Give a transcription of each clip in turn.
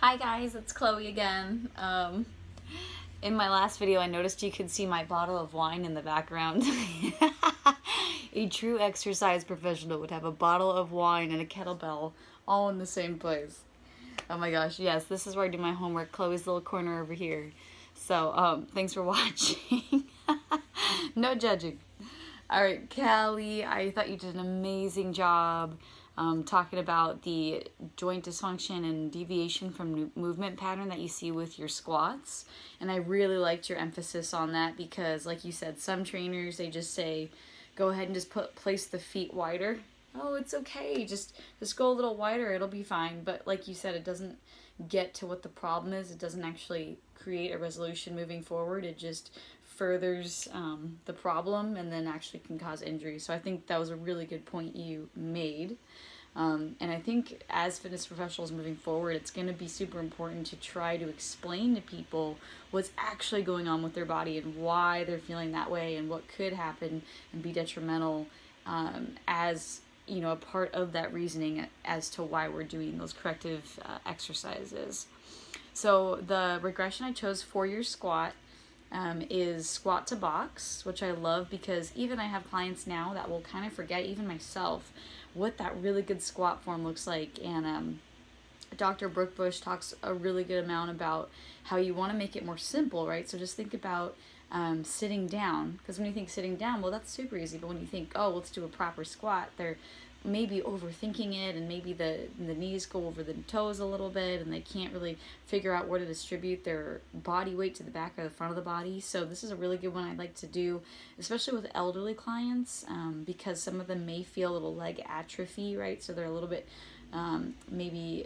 Hi guys, it's Chloe again. In my last video I noticed you could see my bottle of wine in the background. A true exercise professional would have a bottle of wine and a kettlebell all in the same place. Oh my gosh, yes, this is where I do my homework. Chloe's little corner over here. So, thanks for watching. No judging. Alright, Callie, I thought you did an amazing job talking about the joint dysfunction and deviation from movement pattern that you see with your squats. And I really liked your emphasis on that because, like you said, some trainers, they just say, go ahead and just place the feet wider. Oh, it's okay, just go a little wider, it'll be fine. But like you said, it doesn't get to what the problem is. It doesn't actually create a resolution moving forward. It just furthers the problem and then actually can cause injury. So I think that was a really good point you made. And I think as fitness professionals moving forward, it's going to be super important to try to explain to people what's actually going on with their body and why they're feeling that way and what could happen and be detrimental as, you know, a part of that reasoning as to why we're doing those corrective exercises. So the regression I chose for your squat is squat to box, which I love because even I have clients now that will kind of forget, even myself, what that really good squat form looks like. And Dr. Brooke Bush talks a really good amount about how you want to make it more simple, right? So just think about sitting down, because when you think sitting down, well, that's super easy. But when you think, oh, let's do a proper squat, they're maybe overthinking it, and maybe the knees go over the toes a little bit, and they can't really figure out where to distribute their body weight to the back or the front of the body. So this is a really good one I like to do, especially with elderly clients, because some of them may feel a little leg atrophy, right? So they're a little bit, maybe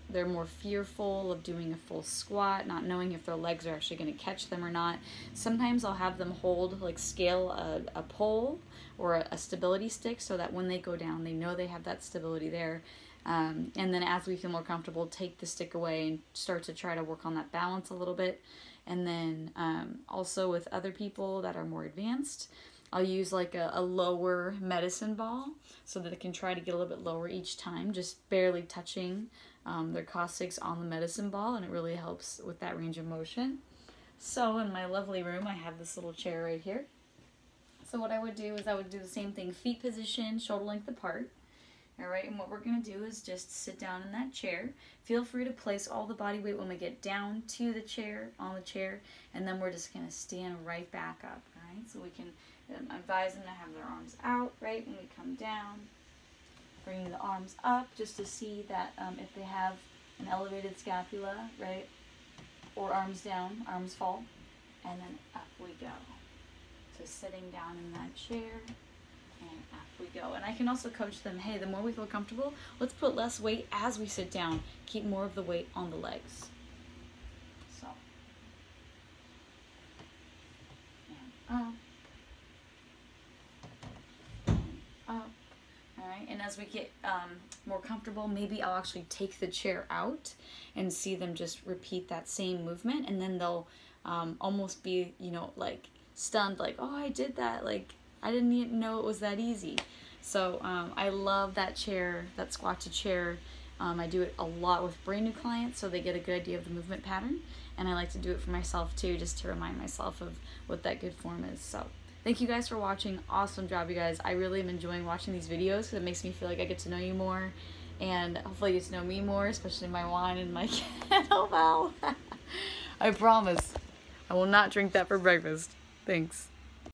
they're more fearful of doing a full squat, not knowing if their legs are actually going to catch them or not. Sometimes I'll have them hold, like scale a pole or a stability stick so that when they go down, they know they have that stability there. And then as we feel more comfortable, take the stick away and start to try to work on that balance a little bit. And then also with other people that are more advanced, I'll use like a lower medicine ball so that it can try to get a little bit lower each time, just barely touching their coccyx on the medicine ball, and it really helps with that range of motion. So in my lovely room, I have this little chair right here. So what I would do is I would do the same thing, feet position, shoulder length apart. All right, and what we're going to do is just sit down in that chair. Feel free to place all the body weight when we get down to the chair, on the chair, and then we're just going to stand right back up, all right? So we can advise them to have their arms out, right, when we come down. Bringing the arms up just to see that if they have an elevated scapula, right, or arms down, arms fall, and then up we go. So sitting down in that chair, and up we go. And I can also coach them, hey, the more we feel comfortable, let's put less weight as we sit down. Keep more of the weight on the legs. So, and up, and up. Alright, and as we get more comfortable, maybe I'll actually take the chair out and see them just repeat that same movement, and then they'll almost be, you know, like stunned, like, oh, I did that, like, I didn't even know it was that easy. So I love that chair, that squat to chair. I do it a lot with brand new clients so they get a good idea of the movement pattern, and I like to do it for myself too, just to remind myself of what that good form is. So thank you guys for watching. Awesome job, you guys. I really am enjoying watching these videos because it makes me feel like I get to know you more, and hopefully you get to know me more, especially my wine and my kettlebell. I promise I will not drink that for breakfast. Thanks.